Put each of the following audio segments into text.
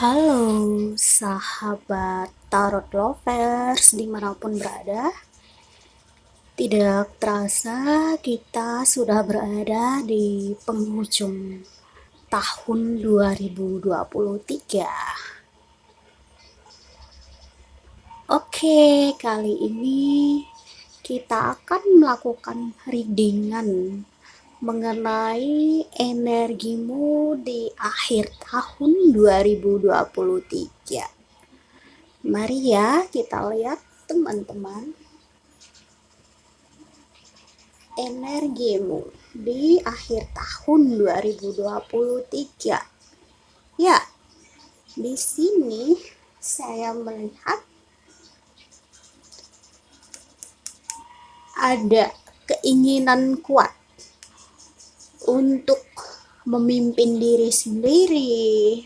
Halo sahabat tarot lovers dimanapun berada. Tidak terasa kita sudah berada di penghujung tahun 2023. Oke, kali ini kita akan melakukan readingan mengenai energimu di akhir tahun 2023. Mari ya kita lihat teman-teman, energimu di akhir tahun 2023. Ya, di sini saya melihat ada keinginan kuat untuk memimpin diri sendiri,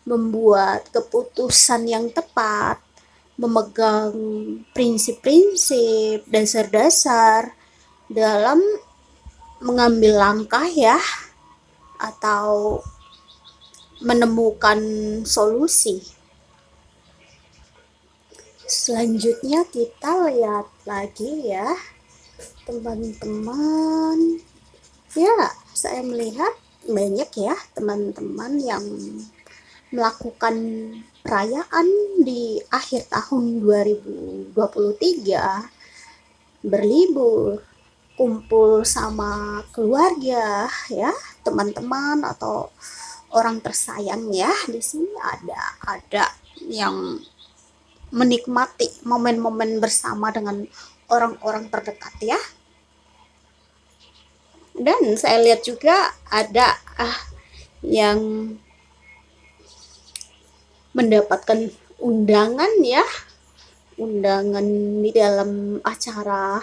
membuat keputusan yang tepat, memegang prinsip-prinsip, dasar-dasar dalam mengambil langkah ya, atau menemukan solusi. Selanjutnya kita lihat lagi ya teman-teman. Ya, saya melihat banyak ya teman-teman yang melakukan perayaan di akhir tahun 2023, berlibur, kumpul sama keluarga ya, teman-teman atau orang tersayang ya. Di sini ada yang menikmati momen-momen bersama dengan orang-orang terdekat ya. Dan saya lihat juga ada yang mendapatkan undangan ya, undangan di dalam acara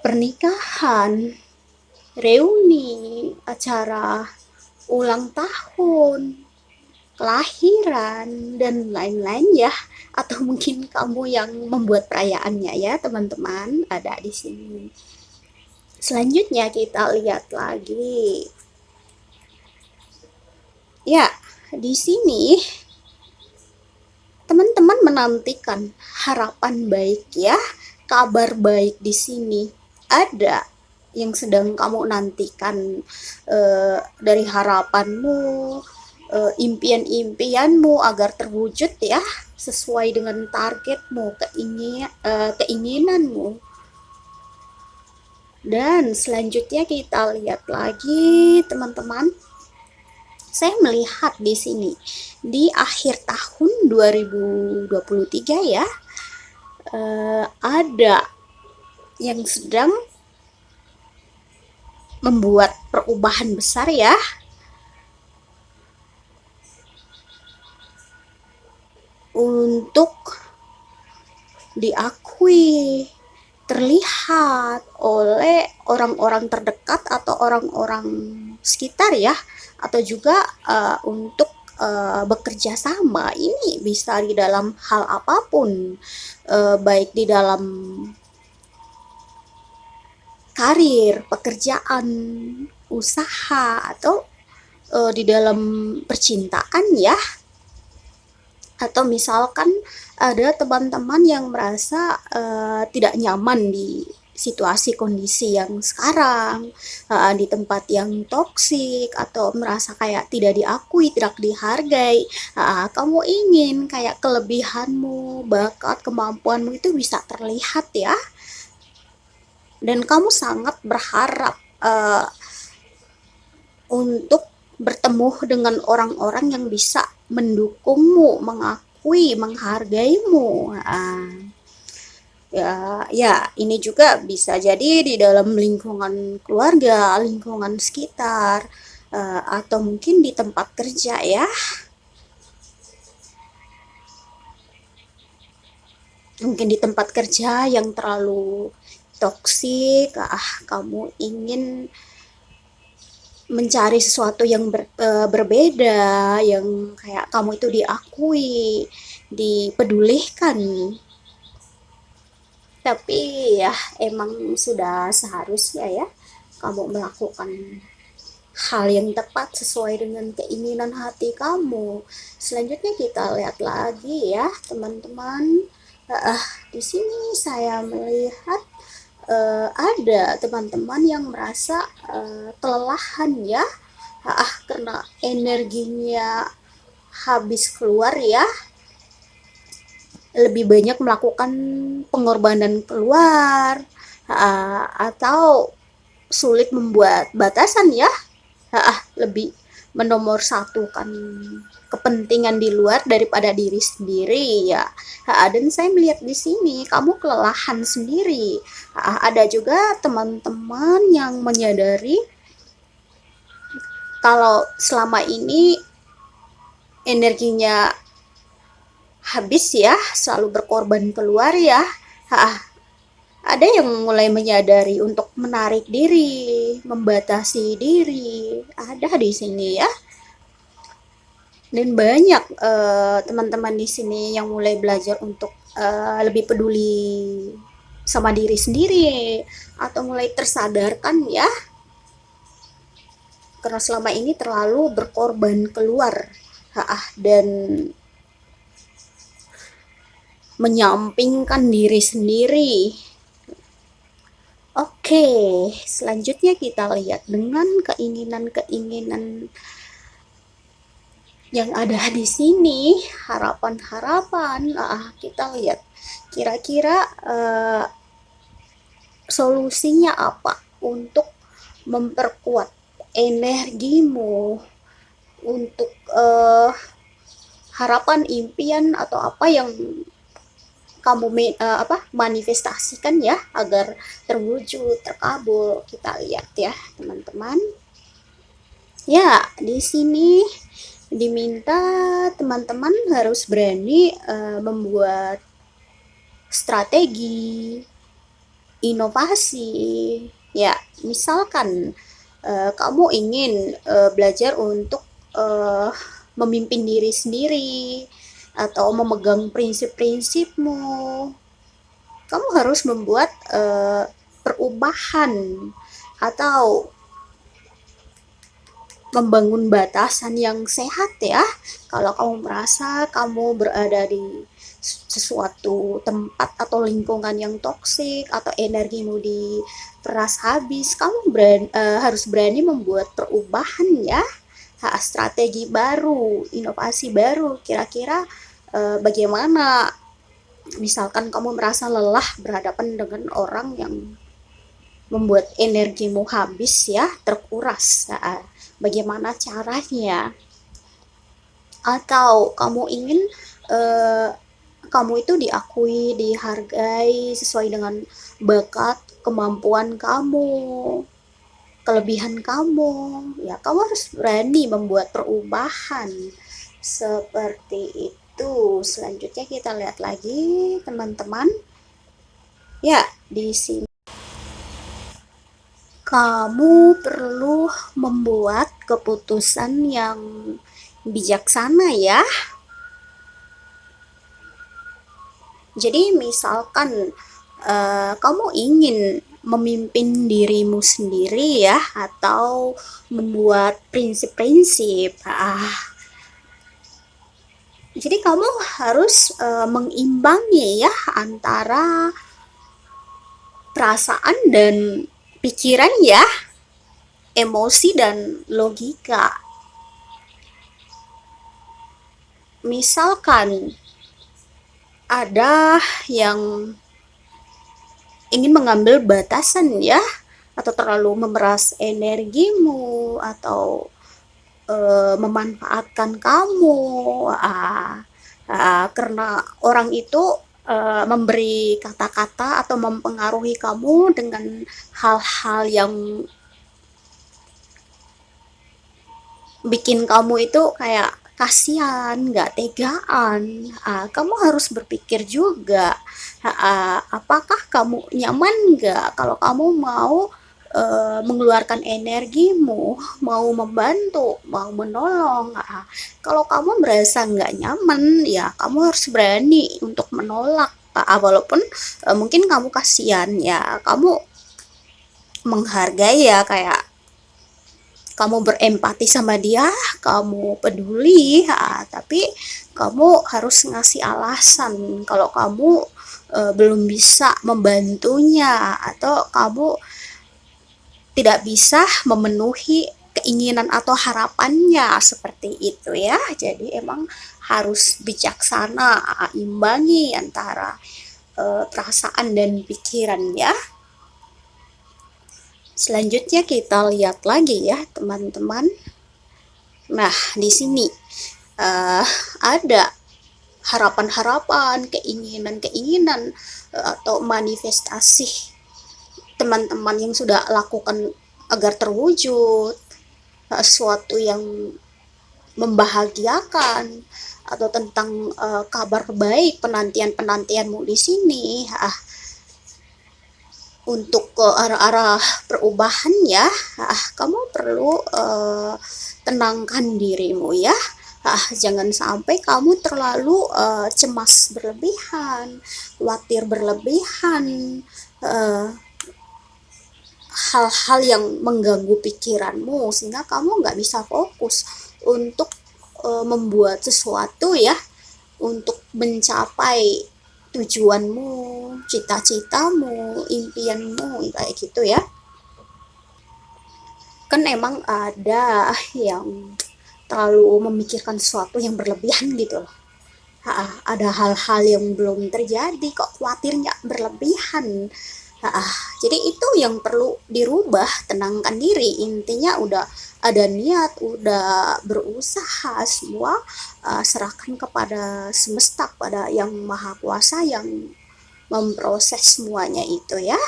pernikahan, reuni, acara ulang tahun, kelahiran, dan lain-lain ya. Atau mungkin kamu yang membuat perayaannya ya teman-teman, ada di sini. Selanjutnya kita lihat lagi. Ya, di sini teman-teman menantikan harapan baik ya, kabar baik di sini. Ada yang sedang kamu nantikan dari harapanmu, impian-impianmu agar terwujud ya, sesuai dengan targetmu, keinginanmu. Dan selanjutnya kita lihat lagi teman-teman. Saya melihat di sini di akhir tahun 2023 ya, ada yang sedang membuat perubahan besar ya, untuk diakui, terlihat oleh orang-orang terdekat atau orang-orang sekitar ya, atau juga untuk bekerja sama. Ini bisa di dalam hal apapun, baik di dalam karir, pekerjaan, usaha, atau di dalam percintaan ya. Atau misalkan ada teman-teman yang merasa tidak nyaman di situasi kondisi yang sekarang, di tempat yang toksik, atau merasa kayak tidak diakui, tidak dihargai. Kamu ingin kayak kelebihanmu, bakat, kemampuanmu itu bisa terlihat ya, dan kamu sangat berharap untuk bertemu dengan orang-orang yang bisa mendukungmu, mengakui, menghargaimu. Ya, ini juga bisa jadi di dalam lingkungan keluarga, lingkungan sekitar, atau mungkin di tempat kerja ya. Mungkin di tempat kerja yang terlalu toksik, kamu ingin mencari sesuatu yang berbeda, yang kayak kamu itu diakui, dipedulikan. Tapi ya emang sudah seharusnya ya kamu melakukan hal yang tepat sesuai dengan keinginan hati kamu. Selanjutnya kita lihat lagi ya, teman-teman. Di sini saya melihat ada teman-teman yang merasa kelelahan ya, karena energinya habis keluar ya, lebih banyak melakukan pengorbanan keluar, atau sulit membuat batasan ya, lebih menomor satukan kepentingan di luar daripada diri sendiri ya. Dan saya melihat di sini kamu kelelahan sendiri. Ada juga teman-teman yang menyadari kalau selama ini energinya habis ya, selalu berkorban keluar ya. Ada yang mulai menyadari untuk menarik diri, membatasi diri. Ada di sini ya. Dan banyak teman-teman di sini yang mulai belajar untuk lebih peduli sama diri sendiri, atau mulai tersadarkan ya, karena selama ini terlalu berkorban keluar dan menyampingkan diri sendiri. Oke, selanjutnya kita lihat dengan keinginan-keinginan yang ada di sini, harapan-harapan. Kita lihat kira-kira solusinya apa untuk memperkuat energimu, untuk harapan, impian, atau apa yang kamu manifestasikan ya, agar terwujud, terkabul. Kita lihat ya teman-teman. Ya, di sini diminta teman-teman harus berani membuat strategi, inovasi. Ya, misalkan kamu ingin belajar untuk memimpin diri sendiri, atau memegang prinsip-prinsipmu, kamu harus membuat perubahan atau membangun batasan yang sehat ya. Kalau kamu merasa kamu berada di sesuatu tempat atau lingkungan yang toksik, atau energimu diperas habis, kamu harus berani membuat perubahan ya, strategi baru, inovasi baru. Kira-kira bagaimana misalkan kamu merasa lelah berhadapan dengan orang yang membuat energimu habis ya, terkuras, bagaimana caranya? Atau kamu ingin kamu itu diakui, dihargai sesuai dengan bakat, kemampuan kamu, kelebihan kamu ya, kamu harus berani membuat perubahan seperti itu. Selanjutnya kita lihat lagi teman-teman ya. Di sini kamu perlu membuat keputusan yang bijaksana ya. Jadi misalkan kamu ingin memimpin dirimu sendiri ya, atau membuat prinsip-prinsip, jadi kamu harus mengimbangi ya antara perasaan dan pikiran ya, emosi dan logika. Misalkan ada yang ingin mengambil batasan ya, atau terlalu memeras energimu, atau memanfaatkan kamu, karena orang itu memberi kata-kata atau mempengaruhi kamu dengan hal-hal yang bikin kamu itu kayak kasihan, nggak tegaan. Kamu harus berpikir juga, apakah kamu nyaman nggak kalau kamu mau mengeluarkan energimu, mau membantu, mau menolong. Kalau kamu merasa nggak nyaman, ya kamu harus berani untuk menolak. Walaupun mungkin kamu kasihan ya, kamu menghargai ya, kayak kamu berempati sama dia, kamu peduli, tapi kamu harus ngasih alasan kalau kamu belum bisa membantunya atau kamu tidak bisa memenuhi keinginan atau harapannya seperti itu ya. Jadi emang harus bijaksana, imbangi antara perasaan dan pikiran ya. Selanjutnya kita lihat lagi ya teman-teman. Nah, di sini ada harapan-harapan, keinginan-keinginan atau manifestasi teman-teman yang sudah lakukan agar terwujud sesuatu yang membahagiakan atau tentang kabar baik penantian-penantianmu di sini untuk ke arah-arah perubahan ya. Kamu perlu tenangkan dirimu ya. Jangan sampai kamu terlalu cemas berlebihan, khawatir berlebihan, hal-hal yang mengganggu pikiranmu sehingga kamu nggak bisa fokus untuk membuat sesuatu ya, untuk mencapai tujuanmu, cita-citamu, impianmu kayak gitu ya. Kan emang ada yang terlalu memikirkan sesuatu yang berlebihan gitu loh. Ada hal-hal yang belum terjadi kok khawatirnya berlebihan. Jadi itu yang perlu dirubah, tenangkan diri. Intinya udah ada niat, udah berusaha, semua serahkan kepada semesta, pada yang maha kuasa yang memproses semuanya itu ya.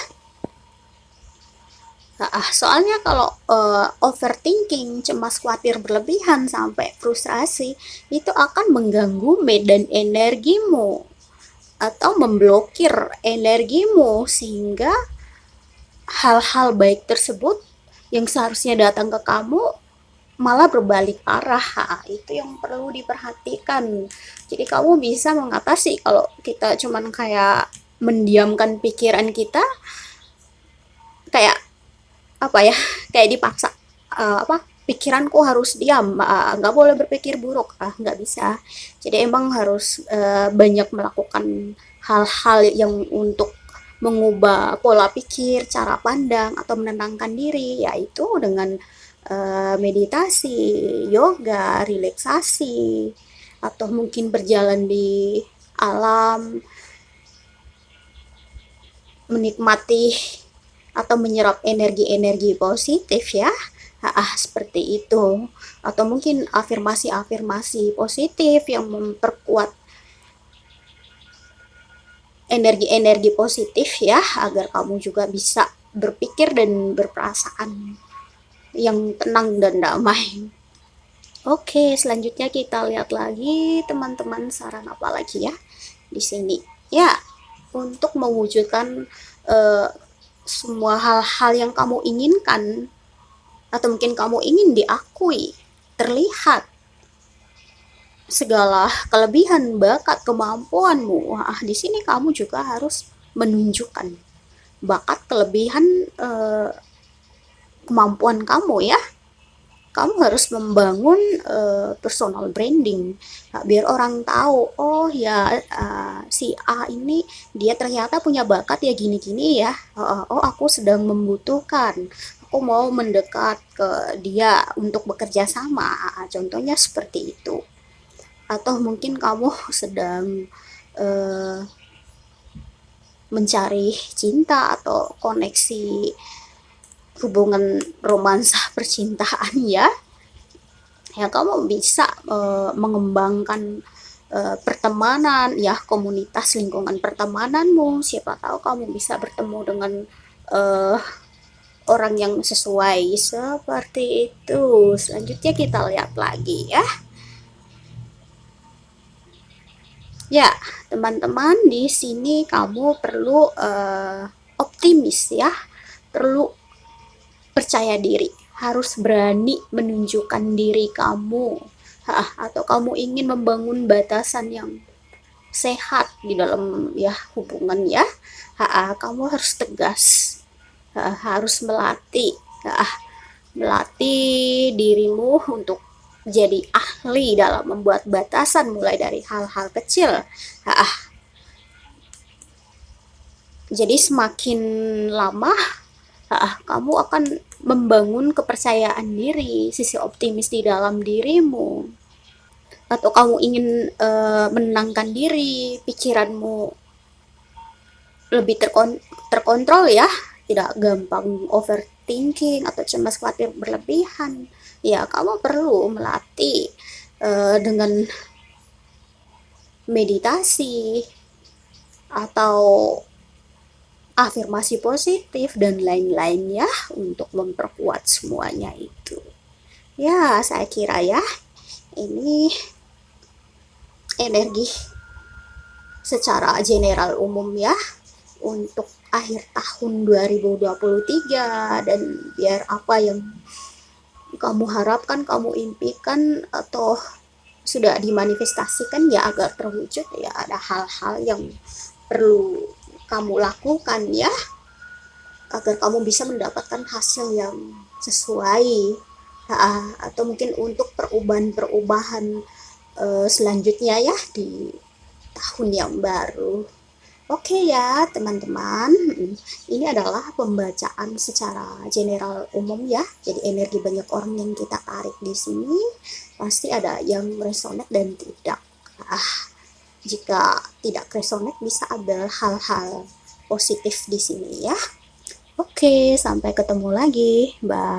Soalnya kalau overthinking, cemas khawatir berlebihan sampai frustrasi, itu akan mengganggu medan energimu atau memblokir energimu sehingga hal-hal baik tersebut yang seharusnya datang ke kamu malah berbalik arah. Itu yang perlu diperhatikan. Jadi kamu bisa mengatasi kalau kita cuman kayak mendiamkan pikiran kita, kayak apa ya, kayak dipaksa pikiranku harus diam, nggak boleh berpikir buruk, nggak bisa. Jadi emang harus banyak melakukan hal-hal yang untuk mengubah pola pikir, cara pandang, atau menenangkan diri, yaitu dengan meditasi, yoga, relaksasi, atau mungkin berjalan di alam, menikmati atau menyerap energi-energi positif ya. Seperti itu. Atau mungkin afirmasi-afirmasi positif yang memperkuat energi-energi positif ya, agar kamu juga bisa berpikir dan berperasaan yang tenang dan damai. Oke, selanjutnya kita lihat lagi teman-teman, saran apa lagi ya di sini. Ya, untuk mewujudkan semua hal-hal yang kamu inginkan atau mungkin kamu ingin diakui, terlihat segala kelebihan, bakat, kemampuanmu. Di sini kamu juga harus menunjukkan bakat, kelebihan, kemampuan kamu ya. Kamu harus membangun personal branding, biar orang tahu, oh ya si A ini dia ternyata punya bakat ya gini-gini ya. Oh aku sedang membutuhkan, aku mau mendekat ke dia untuk bekerja sama. Contohnya seperti itu. Atau mungkin kamu sedang mencari cinta atau koneksi hubungan romansa percintaan ya, kamu bisa mengembangkan pertemanan ya, komunitas lingkungan pertemananmu. Siapa tahu kamu bisa bertemu dengan orang yang sesuai seperti itu. Selanjutnya kita lihat lagi ya. Ya, teman-teman, di sini kamu perlu optimis ya, perlu percaya diri, harus berani menunjukkan diri kamu. Atau kamu ingin membangun batasan yang sehat di dalam ya hubungan ya, kamu harus tegas, harus melatih melatih dirimu untuk jadi ahli dalam membuat batasan mulai dari hal-hal kecil. Ah, jadi semakin lama kamu akan membangun kepercayaan diri, sisi optimis di dalam dirimu, atau kamu ingin menenangkan diri, pikiranmu lebih terkontrol ya, tidak gampang overthinking atau cemas khawatir berlebihan. Ya, kamu perlu melatih dengan meditasi atau afirmasi positif dan lain-lain ya, untuk memperkuat semuanya itu. Ya, saya kira ya, ini energi secara general umum ya untuk akhir tahun 2023, dan biar apa yang kamu harapkan, kamu impikan atau sudah dimanifestasikan ya agar terwujud, ya ada hal-hal yang perlu kamu lakukan ya agar kamu bisa mendapatkan hasil yang sesuai, atau mungkin untuk perubahan-perubahan selanjutnya ya di tahun yang baru. Oke ya teman-teman, ini adalah pembacaan secara general umum ya. Jadi energi banyak orang yang kita tarik di sini pasti ada yang resonate dan tidak. Jika tidak resonate bisa ambil hal-hal positif di sini ya. Oke, sampai ketemu lagi. Bye.